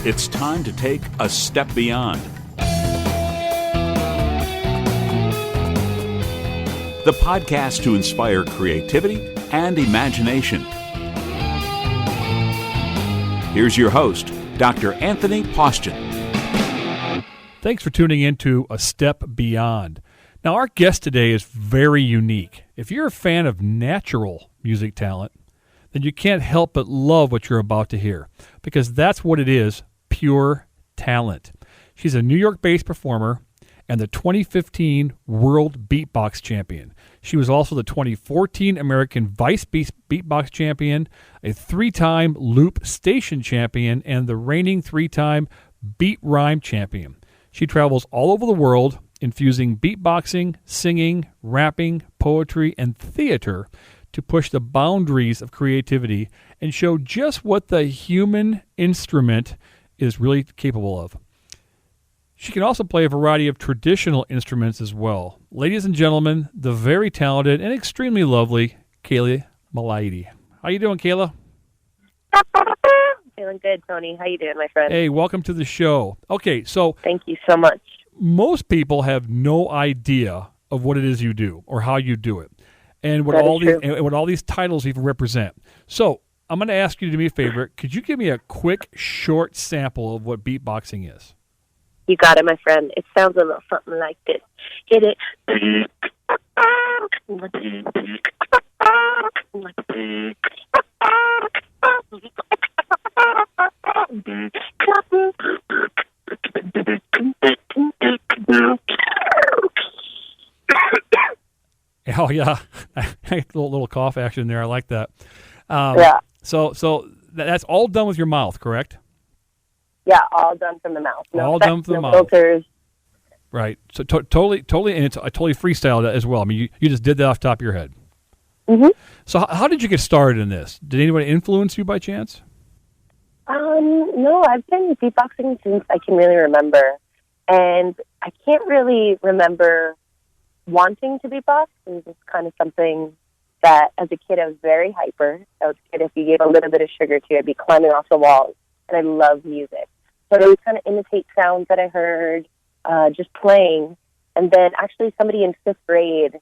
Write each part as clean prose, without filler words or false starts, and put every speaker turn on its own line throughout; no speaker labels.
It's time to take a step beyond. The podcast to inspire creativity and imagination. Here's your host, Dr. Anthony Poston.
Thanks for tuning in to A Step Beyond. Now, our guest today is very unique. If you're a fan of natural music talent, then you can't help but love what you're about to hear, because that's what it is, pure talent. She's a New York-based performer and the 2015 World Beatbox Champion. She was also the 2014 American Vice Beatbox Champion, a three-time Loop Station Champion, and the reigning three-time Beat Rhyme Champion. She travels all over the world, infusing beatboxing, singing, rapping, poetry, and theater to push the boundaries of creativity and show just what the human instrument is really capable of. She can also play a variety of traditional instruments as well. Ladies and gentlemen, the very talented and extremely lovely Kaila Mullady. How you doing, Kaila?
Feeling good, Tony. How you doing, my friend?
Hey, welcome to the show. Okay, so
thank you so much.
Most people have no idea of what it is you do or how you do it, and what all these titles even represent. So I'm going to ask you to do me a favor. Could you give me a quick, short sample of what beatboxing is?
You got it, my friend. It sounds a little something like this. Hit it.
Oh yeah, a little cough action there. I like that.
Yeah.
So that's all done with your mouth, correct?
Yeah, all done from the mouth. No
all
effects,
done from the mouth.
Filters.
Right. So totally, and it's totally freestyle as well. I mean, you just did that off the top of your head.
Mm-hmm.
So how did you get started in this? Did anybody influence you by chance?
No, I've been beatboxing since I can really remember, and I can't really remember wanting to beatbox. It was just kind of something that, as a kid, I was very hyper. I was a kid, if you gave a little bit of sugar to, I'd be climbing off the walls, and I love music. So I always kind of imitate sounds that I heard, just playing. And then actually somebody in 5th grade,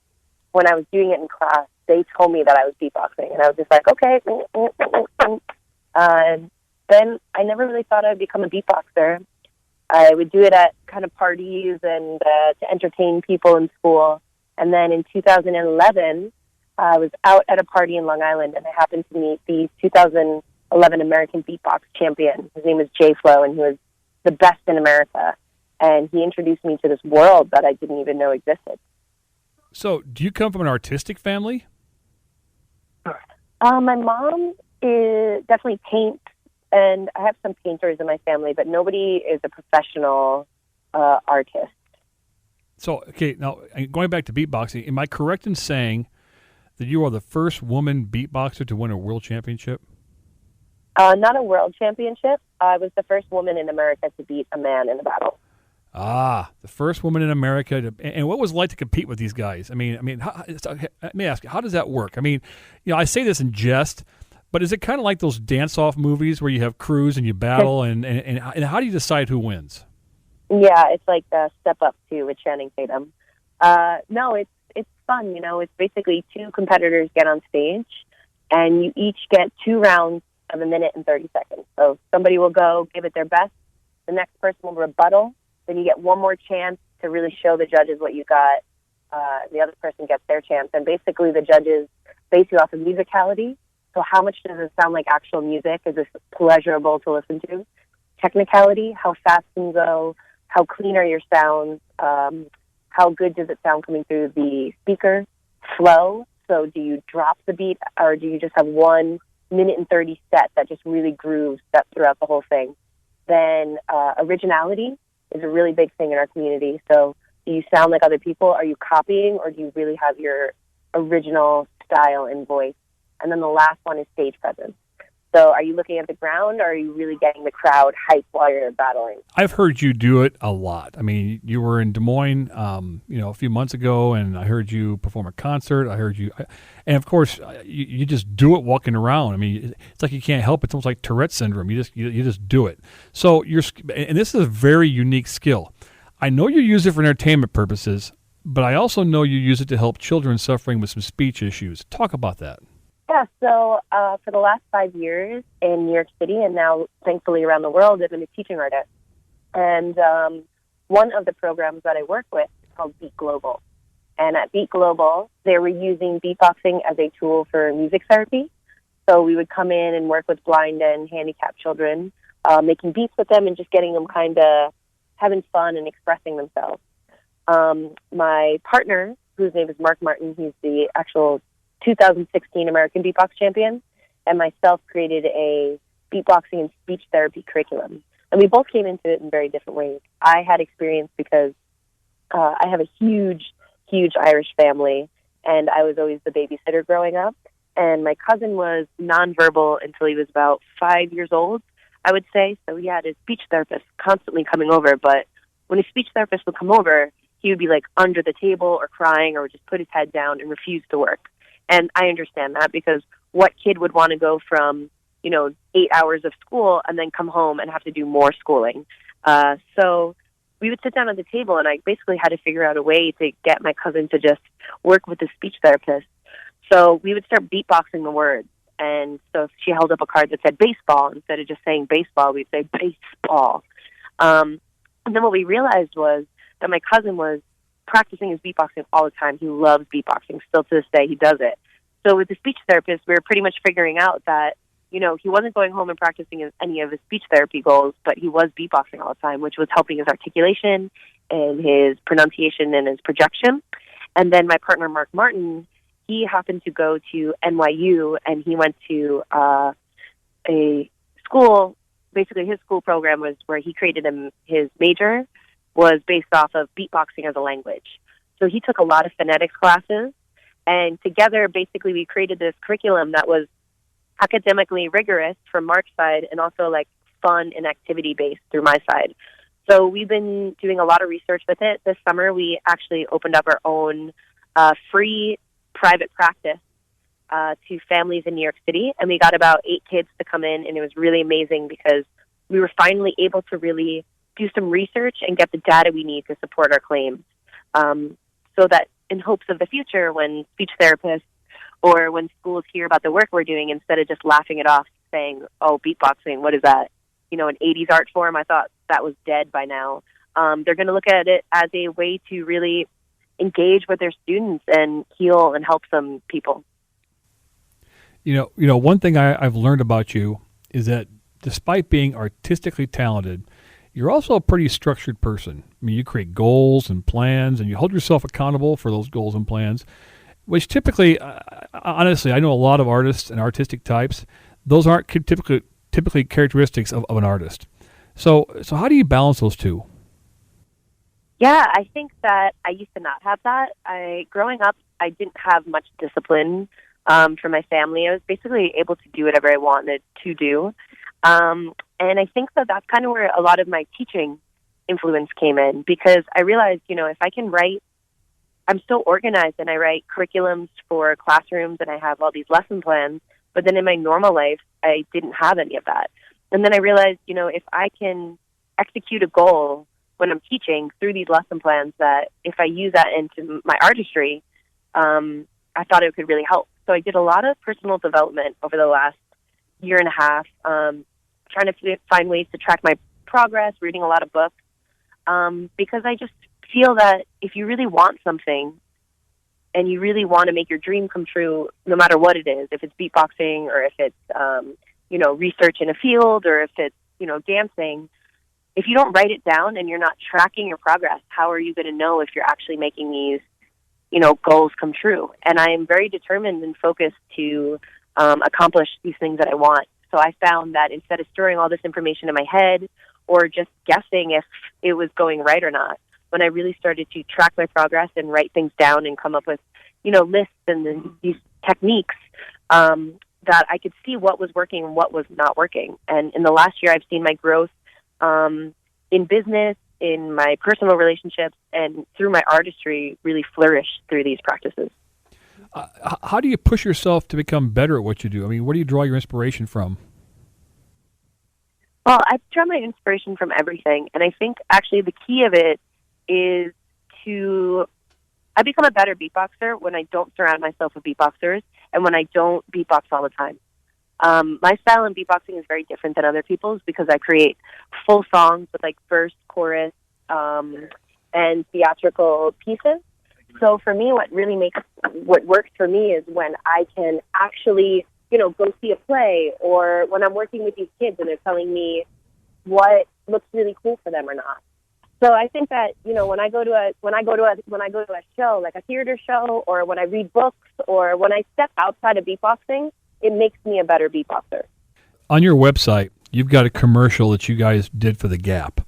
when I was doing it in class, they told me that I was beatboxing, and I was just like, okay. Then I never really thought I'd become a beatboxer. I would do it at kind of parties and to entertain people in school. And then in 2011, I was out at a party in Long Island, and I happened to meet the 2011 American Beatbox Champion. His name was J Flo, and he was the best in America. And he introduced me to this world that I didn't even know existed.
So do you come from an artistic family?
My mom is definitely paints, and I have some painters in my family, but nobody is a professional artist.
So, okay, now going back to beatboxing, am I correct in saying that you are the first woman beatboxer to win a world championship?
Not a world championship. I was the first woman in America to beat a man in a battle.
Ah, the first woman in America. And what was it like to compete with these guys? I mean, let me ask you, how does that work? I mean, I say this in jest, but is it kind of like those dance-off movies where you have crews and you battle, and how do you decide who wins?
Yeah, it's like Step Up 2 with Channing Tatum. No, it's fun. It's basically two competitors get on stage, and you each get 2 rounds of 1 minute and 30 seconds. So somebody will go give it their best. The next person will rebuttal. Then you get one more chance to really show the judges what you got. The other person gets their chance. And basically the judges base you off of musicality. So how much does it sound like actual music? Is this pleasurable to listen to? Technicality, how fast can you go? How clean are your sounds? How good does it sound coming through the speaker? Flow, so do you drop the beat, or do you just have 1 minute and 30 set that just really grooves that throughout the whole thing? Then originality is a really big thing in our community. So do you sound like other people? Are you copying, or do you really have your original style and voice? And then the last one is stage presence. So are you looking at the ground, or are you really getting the crowd hyped while you're battling?
I've heard you do it a lot. I mean, you were in Des Moines, a few months ago, and I heard you perform a concert. And of course, you just do it walking around. I mean, it's like you can't help it. It's almost like Tourette syndrome. You just do it. So and this is a very unique skill. I know you use it for entertainment purposes, but I also know you use it to help children suffering with some speech issues. Talk about that.
Yeah, so for the last 5 years in New York City, and now thankfully around the world, I've been a teaching artist. And one of the programs that I work with is called Beat Global. And at Beat Global, they were using beatboxing as a tool for music therapy. So we would come in and work with blind and handicapped children, making beats with them and just getting them kind of having fun and expressing themselves. My partner, whose name is Mark Martin, he's the actual 2016 American Beatbox Champion, and myself created a beatboxing and speech therapy curriculum. And we both came into it in very different ways. I had experience because I have a huge Irish family, and I was always the babysitter growing up. And my cousin was nonverbal until he was about 5 years old, I would say. So he had his speech therapist constantly coming over, but when his speech therapist would come over, he would be like under the table or crying or just put his head down and refuse to work. And I understand that, because what kid would want to go from, 8 hours of school and then come home and have to do more schooling? So we would sit down at the table, and I basically had to figure out a way to get my cousin to just work with the speech therapist. So we would start beatboxing the words. And so if she held up a card that said baseball, instead of just saying baseball, we'd say baseball. And then what we realized was that my cousin was practicing his beatboxing all the time. He loves beatboxing. Still to this day, he does it. So with the speech therapist, we were pretty much figuring out that, he wasn't going home and practicing any of his speech therapy goals, but he was beatboxing all the time, which was helping his articulation and his pronunciation and his projection. And then my partner, Mark Martin, he happened to go to NYU, and he went to a school. Basically, his school program was where he created his major was based off of beatboxing as a language. So he took a lot of phonetics classes, and together, basically, we created this curriculum that was academically rigorous from Mark's side and also like fun and activity-based through my side. So we've been doing a lot of research with it. This summer, we actually opened up our own free private practice to families in New York City, and we got about 8 kids to come in, and it was really amazing because we were finally able to really do some research and get the data we need to support our claims, so that in hopes of the future, when speech therapists or when schools hear about the work we're doing, instead of just laughing it off, saying, oh, beatboxing, what is that? An 80s art form, I thought that was dead by now. They're going to look at it as a way to really engage with their students and heal and help some people.
One thing I've learned about you is that despite being artistically talented, you're also a pretty structured person. I mean, you create goals and plans, and you hold yourself accountable for those goals and plans, which typically, honestly, I know a lot of artists and artistic types. Those aren't typically characteristics of an artist. So how do you balance those two?
Yeah, I think that I used to not have that. Growing up, I didn't have much discipline from my family. I was basically able to do whatever I wanted to do. And I think that that's kind of where a lot of my teaching influence came in, because I realized, if I can write, I'm so organized, and I write curriculums for classrooms, and I have all these lesson plans, but then in my normal life, I didn't have any of that. And then I realized, if I can execute a goal when I'm teaching through these lesson plans, that if I use that into my artistry, I thought it could really help. So I did a lot of personal development over the last year and a half, trying to find ways to track my progress, reading a lot of books, because I just feel that if you really want something and you really want to make your dream come true, no matter what it is, if it's beatboxing or if it's, research in a field or if it's, dancing, if you don't write it down and you're not tracking your progress, how are you going to know if you're actually making these, goals come true? And I am very determined and focused to accomplish these things that I want. So I found that instead of storing all this information in my head or just guessing if it was going right or not, when I really started to track my progress and write things down and come up with, lists and these techniques, that I could see what was working and what was not working. And in the last year, I've seen my growth in business, in my personal relationships, and through my artistry really flourish through these practices.
How do you push yourself to become better at what you do? I mean, where do you draw your inspiration from?
Well, I draw my inspiration from everything. And I think actually the key of it is I become a better beatboxer when I don't surround myself with beatboxers and when I don't beatbox all the time. My style in beatboxing is very different than other people's because I create full songs with like verse, chorus, and theatrical pieces. So for me, what works for me is when I can actually, go see a play, or when I'm working with these kids and they're telling me what looks really cool for them or not. So I think that, when I go to a show, like a theater show, or when I read books, or when I step outside of beatboxing, it makes me a better beatboxer.
On your website, you've got a commercial that you guys did for The Gap.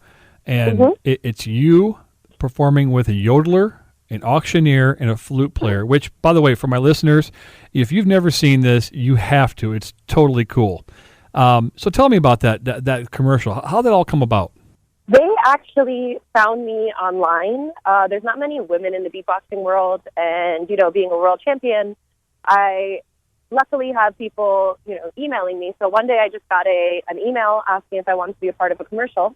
And it's you performing with a yodeler, an auctioneer, and a flute player, which, by the way, for my listeners, if you've never seen this, you have to. It's totally cool. So tell me about that commercial. How did that all come about?
They actually found me online. There's not many women in the beatboxing world, and, being a world champion, I luckily have people, emailing me. So one day I just got an email asking if I wanted to be a part of a commercial,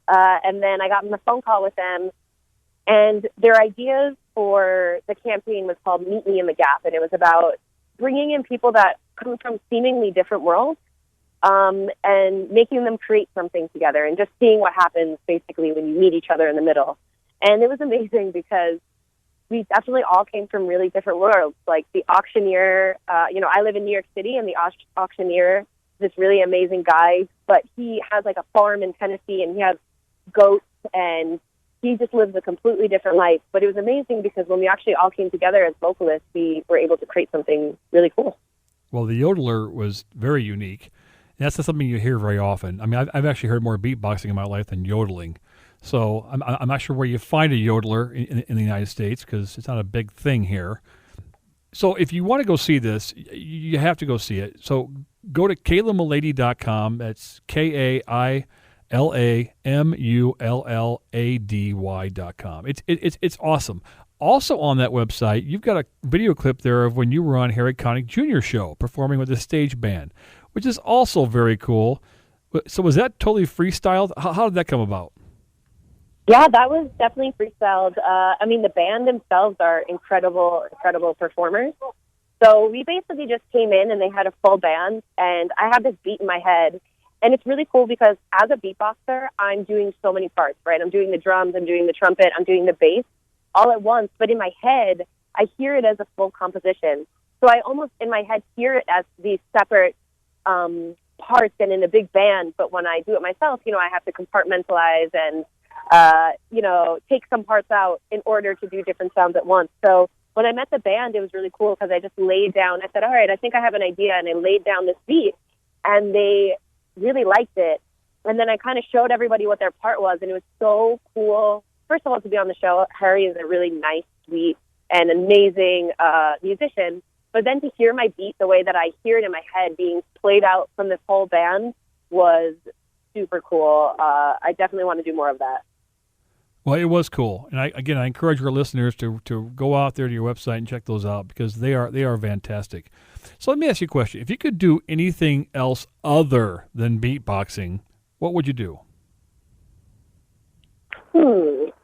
and then I got on a phone call with them, and their ideas for the campaign was called Meet Me in the Gap, and it was about bringing in people that come from seemingly different worlds, and making them create something together and just seeing what happens basically when you meet each other in the middle. And it was amazing because we definitely all came from really different worlds. Like the auctioneer, I live in New York City, and the auctioneer, this really amazing guy, but he has like a farm in Tennessee, and he has goats, and he just lives a completely different life. But it was amazing because when we actually all came together as vocalists, we were able to create something really cool.
Well, the yodeler was very unique. That's not something you hear very often. I mean, I've actually heard more beatboxing in my life than yodeling. So I'm not sure where you find a yodeler in the United States because it's not a big thing here. So if you want to go see this, you have to go see it. So go to KailaMullady.com. That's KailaMullady.com. It's awesome. Also on that website, you've got a video clip there of when you were on Harry Connick Jr. show performing with a stage band, which is also very cool. So was that totally freestyled? How did that come about?
Yeah, that was definitely freestyled. The band themselves are incredible performers. So we basically just came in and they had a full band, and I had this beat in my head. And it's really cool because as a beatboxer, I'm doing so many parts, right? I'm doing the drums, I'm doing the trumpet, I'm doing the bass all at once. But in my head, I hear it as a full composition. So I almost, in my head, hear it as these separate parts and in a big band. But when I do it myself, I have to compartmentalize and, take some parts out in order to do different sounds at once. So when I met the band, it was really cool because I just laid down, I said, all right, I think I have an idea. And I laid down this beat, and they really liked it. And then I kind of showed everybody what their part was, and it was so cool. First of all, to be on the show, Harry is a really nice, sweet, and amazing musician. But then to hear my beat the way that I hear it in my head being played out from this whole band was super cool. I definitely want to do more of that.
Well, it was cool. And I encourage our listeners to go out there to your website and check those out because they are fantastic. So let me ask you a question. If you could do anything else other than beatboxing, what would you do?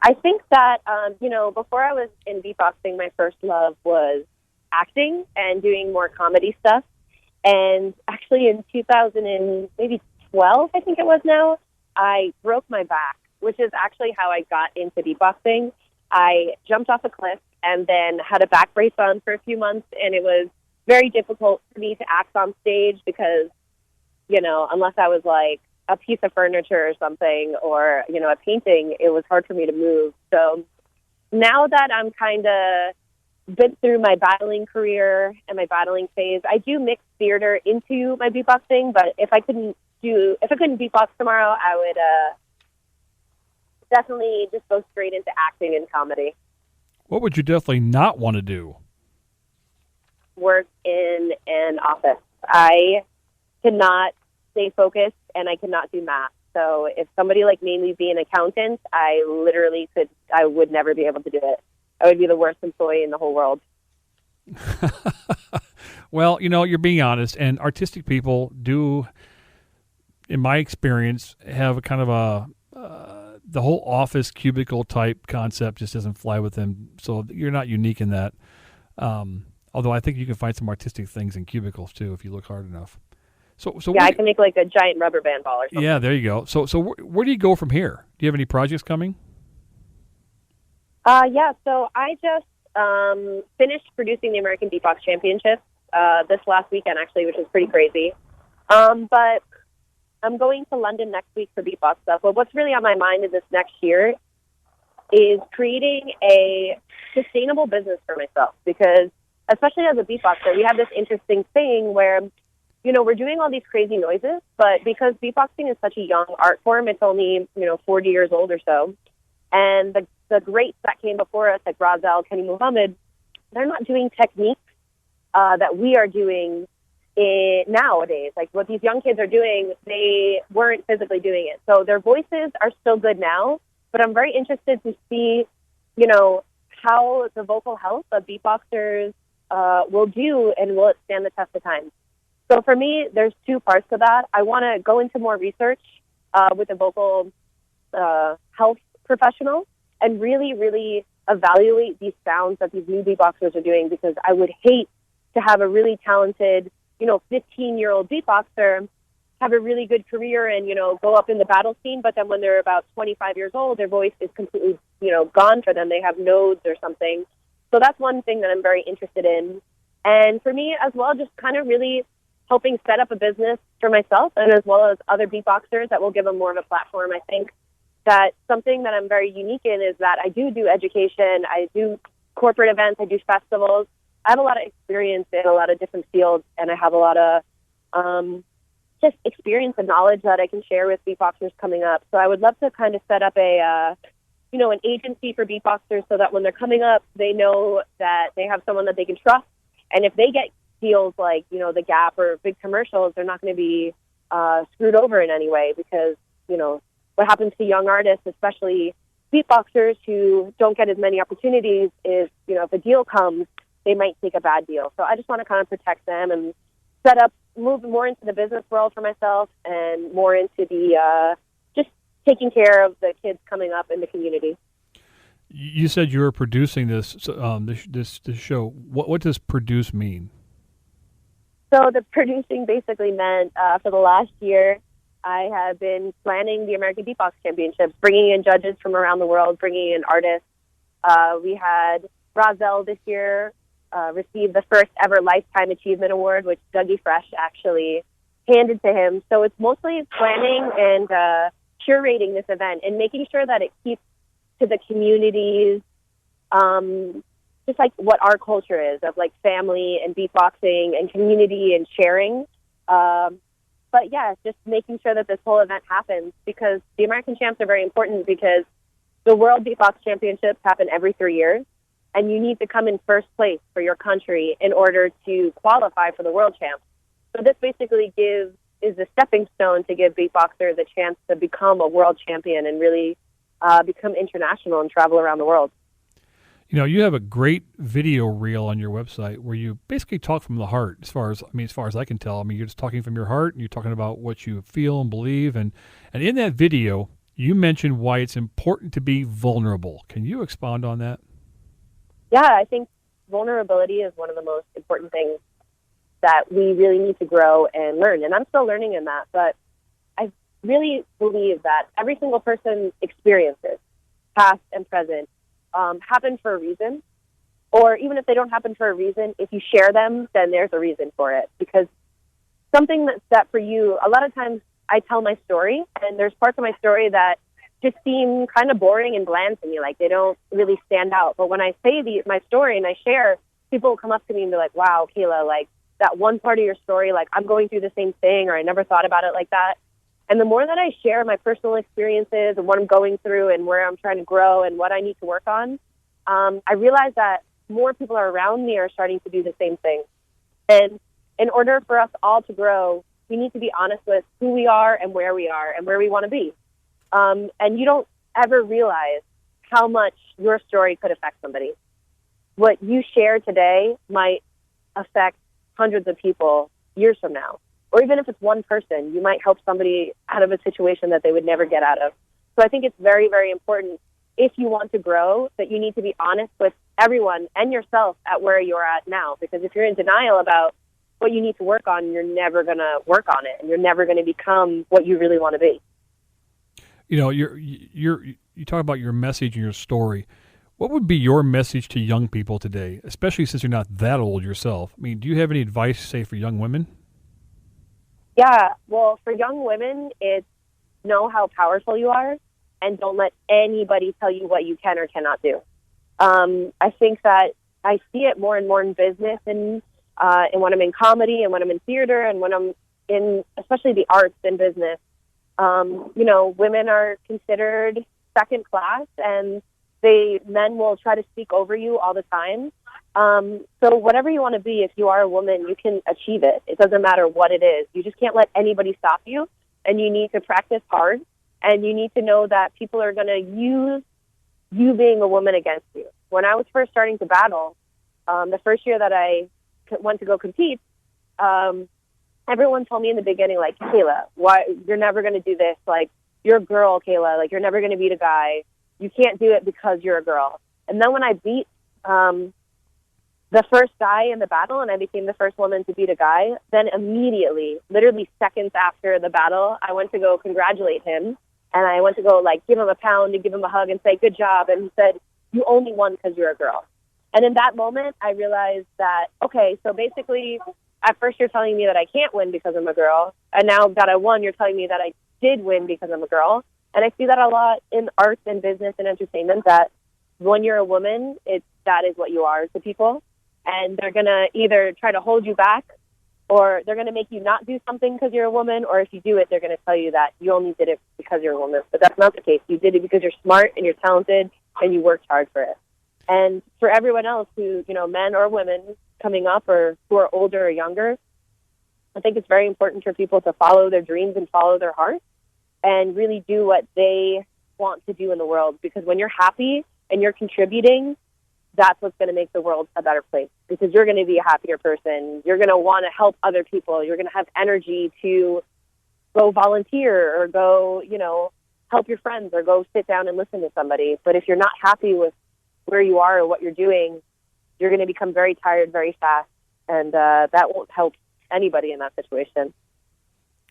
I think that, before I was in beatboxing, my first love was acting and doing more comedy stuff. And actually in 2012, I think it was now, I broke my back, which is actually how I got into beatboxing. I jumped off a cliff and then had a back brace on for a few months, and it was very difficult for me to act on stage because, unless I was like a piece of furniture or something or, a painting, it was hard for me to move. So now that I'm kind of been through my battling career and my battling phase, I do mix theater into my beatboxing, but if I couldn't beatbox tomorrow, I would definitely just go straight into acting and comedy.
What would you definitely not want to do?
Work in an office. I cannot stay focused and I cannot do math. So if somebody like made me be an accountant, I would never be able to do it. I would be the worst employee in the whole world.
Well, you're being honest, and artistic people do, in my experience, have a kind of the whole office cubicle type concept just doesn't fly with them. So you're not unique in that. Although I think you can find some artistic things in cubicles too if you look hard enough. So
yeah, I can make like a giant rubber band ball or something.
Yeah, there you go. So where do you go from here? Do you have any projects coming?
Yeah, so I just finished producing the American Beatbox Championships this last weekend, actually, which is pretty crazy. But I'm going to London next week for beatbox stuff. But what's really on my mind in this next year is creating a sustainable business for myself, because especially as a beatboxer, we have this interesting thing where, we're doing all these crazy noises, but because beatboxing is such a young art form, it's only, 40 years old or so. And the greats that came before us, like Razel, Kenny Muhammad, they're not doing techniques that we are doing nowadays. Like what these young kids are doing, they weren't physically doing it. So their voices are still good now, but I'm very interested to see, how the vocal health of beatboxers will do, and will it stand the test of time. So for me, there's two parts to that. I want to go into more research with a vocal health professional and really, really evaluate these sounds that these new beatboxers are doing, because I would hate to have a really talented, 15-year-old beatboxer have a really good career and, go up in the battle scene, but then when they're about 25 years old, their voice is completely, gone for them. They have nodes or something. So that's one thing that I'm very interested in. And for me as well, just kind of really helping set up a business for myself and as well as other beatboxers that will give them more of a platform. I think that something that I'm very unique in is that I do education, I do corporate events, I do festivals. I have a lot of experience in a lot of different fields, and I have a lot of just experience and knowledge that I can share with beatboxers coming up. So I would love to kind of set up an agency for beatboxers so that when they're coming up, they know that they have someone that they can trust. And if they get deals like, The Gap or big commercials, they're not going to be screwed over in any way, because, what happens to young artists, especially beatboxers who don't get as many opportunities, is, if a deal comes, they might take a bad deal. So I just want to kind of protect them and move more into the business world for myself and more into the just taking care of the kids coming up in the community.
You said you were producing this show. What does produce mean?
So the producing basically meant for the last year, I have been planning the American Beatbox Championships, bringing in judges from around the world, bringing in artists. We had Razel this year received the first ever Lifetime Achievement Award, which Dougie Fresh actually handed to him. So it's mostly planning and curating this event and making sure that it keeps to the communities, just like what our culture is of like family and beatboxing and community and sharing. But yeah, just making sure that this whole event happens, because the American Champs are very important, because the World Beatbox Championships happen every 3 years, and you need to come in first place for your country in order to qualify for the World Champs. So this basically is a stepping stone to give beatboxers a chance to become a world champion and really become international and travel around the world.
You have a great video reel on your website where you basically talk from the heart. As far as I can tell, you're just talking from your heart, and you're talking about what you feel and believe. And in that video, you mentioned why it's important to be vulnerable. Can you expound on that?
Yeah, I think vulnerability is one of the most important things that we really need to grow and learn. And I'm still learning in that, but I really believe that every single person's experiences, past and present, happen for a reason. Or even if they don't happen for a reason, if you share them, then there's a reason for it. Because something that's set for you, a lot of times I tell my story, and there's parts of my story that just seem kind of boring and bland to me, like they don't really stand out. But when I say my story and I share, people will come up to me and be like, wow, Kaila, like that one part of your story, like I'm going through the same thing, or I never thought about it like that. And the more that I share my personal experiences and what I'm going through and where I'm trying to grow and what I need to work on, I realize that more people around me are starting to do the same thing. And in order for us all to grow, we need to be honest with who we are and where we want to be. And you don't ever realize how much your story could affect somebody. What you share today might affect hundreds of people years from now. Or even if it's one person, you might help somebody out of a situation that they would never get out of. So I think it's very, very important, if you want to grow, that you need to be honest with everyone and yourself at where you're at now. Because if you're in denial about what you need to work on, you're never going to work on it, and you're never going to become what you really want to be.
You know, you talk about your message and your story. What would be your message to young people today, especially since you're not that old yourself? I mean, do you have any advice, say, for young women?
Yeah, well, for young women, it's know how powerful you are, and don't let anybody tell you what you can or cannot do. I think that I see it more and more in business, and when I'm in comedy, and when I'm in theater, and when I'm in especially the arts and business. You know, women are considered second class, and men will try to speak over you all the time. So whatever you want to be, if you are a woman, you can achieve it. It doesn't matter what it is. You just can't let anybody stop you, and you need to practice hard, and you need to know that people are going to use you being a woman against you. When I was first starting to battle, the first year that I went to go compete, everyone told me in the beginning, like, Kaila, why you're never going to do this? Like, you're a girl, Kaila. Like, you're never going to beat a guy. You can't do it because you're a girl. And then when I beat the first guy in the battle, and I became the first woman to beat a guy, then immediately, literally seconds after the battle, I went to go congratulate him. And I went to go, like, give him a pound and give him a hug and say, good job. And he said, you only won because you're a girl. And in that moment, I realized that, okay, so basically, at first you're telling me that I can't win because I'm a girl. And now that I won, you're telling me that I did win because I'm a girl. And I see that a lot in arts and business and entertainment, that when you're a woman, that is what you are to people. And they're going to either try to hold you back, or they're going to make you not do something because you're a woman, or if you do it, they're going to tell you that you only did it because you're a woman. But that's not the case. You did it because you're smart and you're talented and you worked hard for it. And for everyone else who, you know, men or women coming up or who are older or younger, I think it's very important for people to follow their dreams and follow their heart and really do what they want to do in the world. Because when you're happy and you're contributing, that's what's going to make the world a better place, because you're going to be a happier person. You're going to want to help other people. You're going to have energy to go volunteer or go, you know, help your friends or go sit down and listen to somebody. But if you're not happy with where you are or what you're doing, you're going to become very tired very fast. And that won't help anybody in that situation.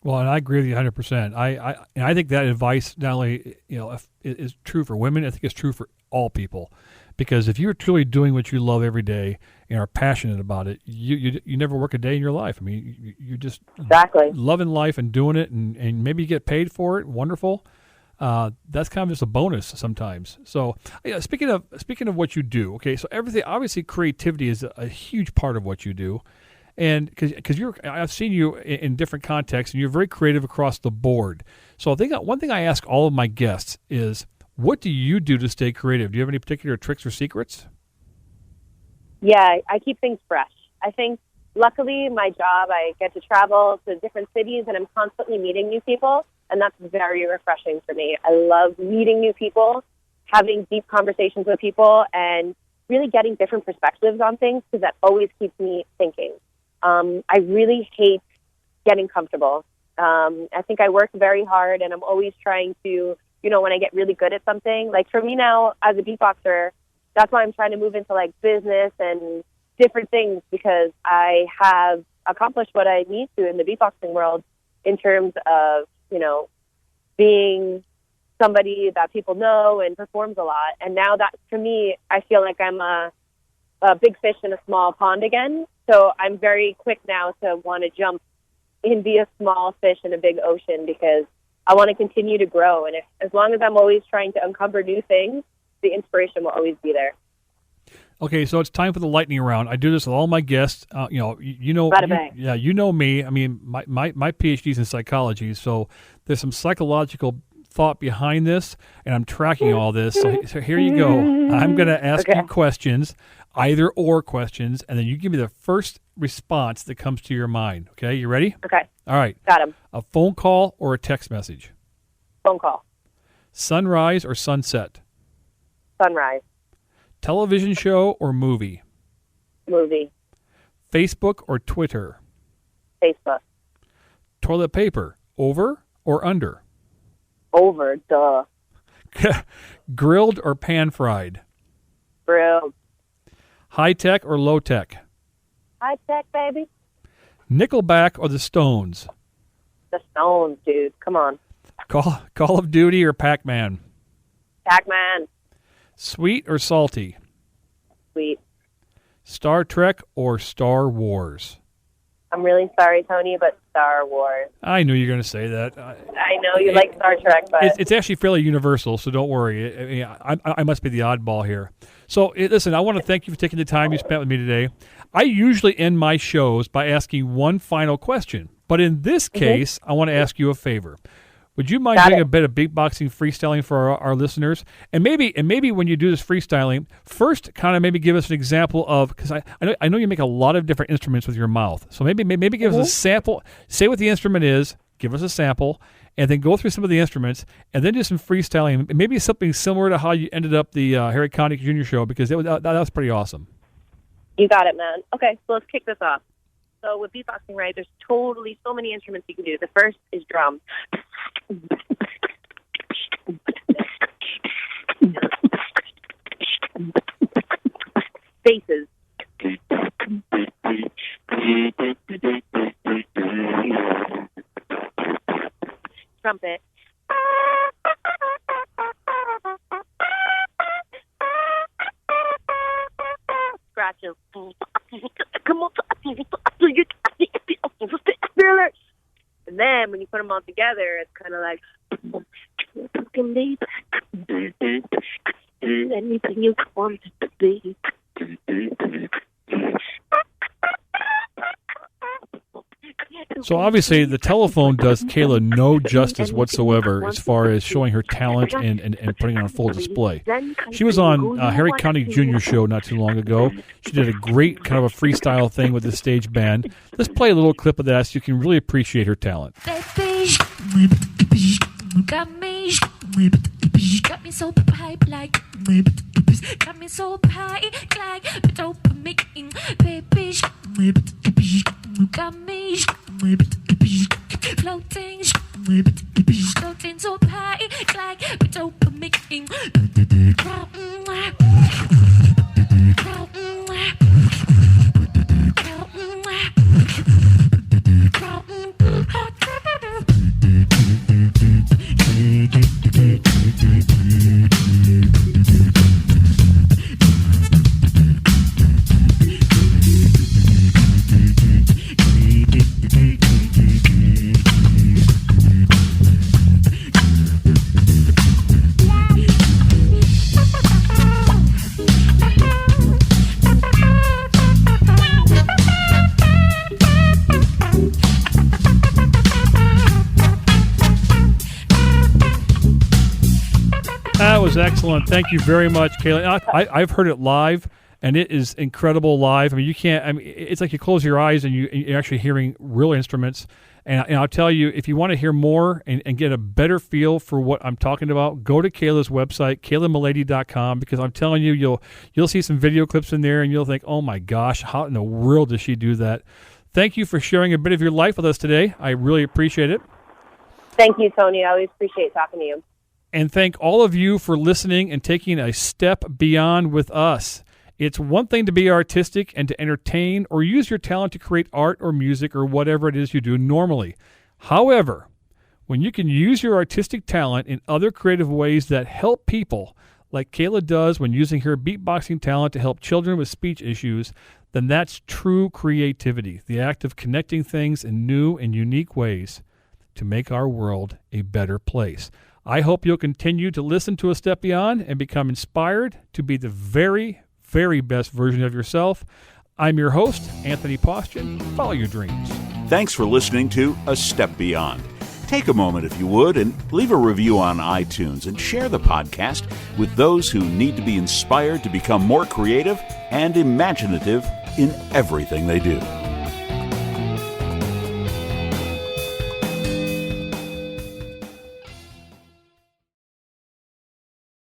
Well, and I agree with you 100%. I think that advice not only, you know, is true for women, I think it's true for all people. Because if you're truly doing what you love every day and are passionate about it, you never work a day in your life. I mean, you're just
exactly
loving life and doing it, and maybe you get paid for it. Wonderful. That's kind of just a bonus sometimes. So, speaking of what you do, okay, so everything, obviously creativity is a huge part of what you do. And because I've seen you in different contexts, and you're very creative across the board. So I think one thing I ask all of my guests is, what do you do to stay creative? Do you have any particular tricks or secrets?
Yeah, I keep things fresh. I think, luckily, my job, I get to travel to different cities, and I'm constantly meeting new people, and that's very refreshing for me. I love meeting new people, having deep conversations with people, and really getting different perspectives on things, because that always keeps me thinking. I really hate getting comfortable. I think I work very hard, and I'm always trying to, you know, when I get really good at something, like for me now as a beatboxer, that's why I'm trying to move into like business and different things, because I have accomplished what I need to in the beatboxing world in terms of, you know, being somebody that people know and performs a lot. And now that, for me, I feel like I'm a big fish in a small pond again. So I'm very quick now to want to jump and be a small fish in a big ocean, because I want to continue to grow. And as long as I'm always trying to uncover new things, the inspiration will always be there.
Okay, so it's time for the lightning round. I do this with all my guests. You know me. I mean, my PhD's in psychology, so there's some psychological thought behind this, and I'm tracking all this. So here you go. I'm going to ask you questions. either or questions, and then you give me the first response that comes to your mind. Okay, you ready?
Okay.
All right.
Got him.
A phone call or a text message?
Phone call.
Sunrise or sunset?
Sunrise.
Television show or movie?
Movie.
Facebook or Twitter?
Facebook.
Toilet paper, over or under?
Over. Duh.
Grilled or pan-fried?
Grilled.
High-tech or low-tech?
High tech, baby.
Nickelback or the Stones?
The Stones, dude. Come on.
Call of Duty or Pac-Man?
Pac-Man.
Sweet or salty?
Sweet.
Star Trek or Star Wars?
I'm really sorry, Tony, but Star Wars.
I knew you were going to say that.
I know you like Star Trek, but...
It's actually fairly universal, so don't worry. I must be the oddball here. So, listen, I want to thank you for taking the time you spent with me today. I usually end my shows by asking one final question, but in this case, I want to ask you a favor. Would you mind doing a bit of beatboxing freestyling for our listeners? And maybe when you do this freestyling, first kind of maybe give us an example of, because I know you make a lot of different instruments with your mouth. So maybe give us a sample, say what the instrument is, give us a sample, and then go through some of the instruments, and then do some freestyling. Maybe something similar to how you ended up the Harry Connick Jr. show, because that was pretty awesome.
You got it, man. Okay, so let's kick this off. So with beatboxing, right, there's totally so many instruments you can do. The first is drums. Basses. Trumpet. Scratches. And then when you put them all together, it's kind of like anything you want it to be.
So obviously the telephone does Kaila no justice whatsoever as far as showing her talent and putting on full display. She was on Harry Connick Jr. show not too long ago. She did a great kind of a freestyle thing with the stage band. Let's play a little clip of that so you can really appreciate her talent.
Got me so hype like got me so hype like dopamine, baby. Got me floating so high like dopamine.
That was excellent. Thank you very much, Kaila. I've heard it live, and it is incredible live. I mean, you can't. I mean, it's like you close your eyes and you're actually hearing real instruments. And I'll tell you, if you want to hear more and get a better feel for what I'm talking about, go to Kaila's website, KailaMullady.com, because I'm telling you, you'll see some video clips in there, and you'll think, oh my gosh, how in the world does she do that? Thank you for sharing a bit of your life with us today. I really appreciate it.
Thank you, Tony. I always appreciate talking to you.
And thank all of you for listening and taking a step beyond with us. It's one thing to be artistic and to entertain or use your talent to create art or music or whatever it is you do normally. However, when you can use your artistic talent in other creative ways that help people, like Kaila does when using her beatboxing talent to help children with speech issues, then that's true creativity, the act of connecting things in new and unique ways to make our world a better place. I hope you'll continue to listen to A Step Beyond and become inspired to be the very, very best version of yourself. I'm your host, Anthony Postian. Follow your dreams.
Thanks for listening to A Step Beyond. Take a moment, if you would, and leave a review on iTunes and share the podcast with those who need to be inspired to become more creative and imaginative in everything they do.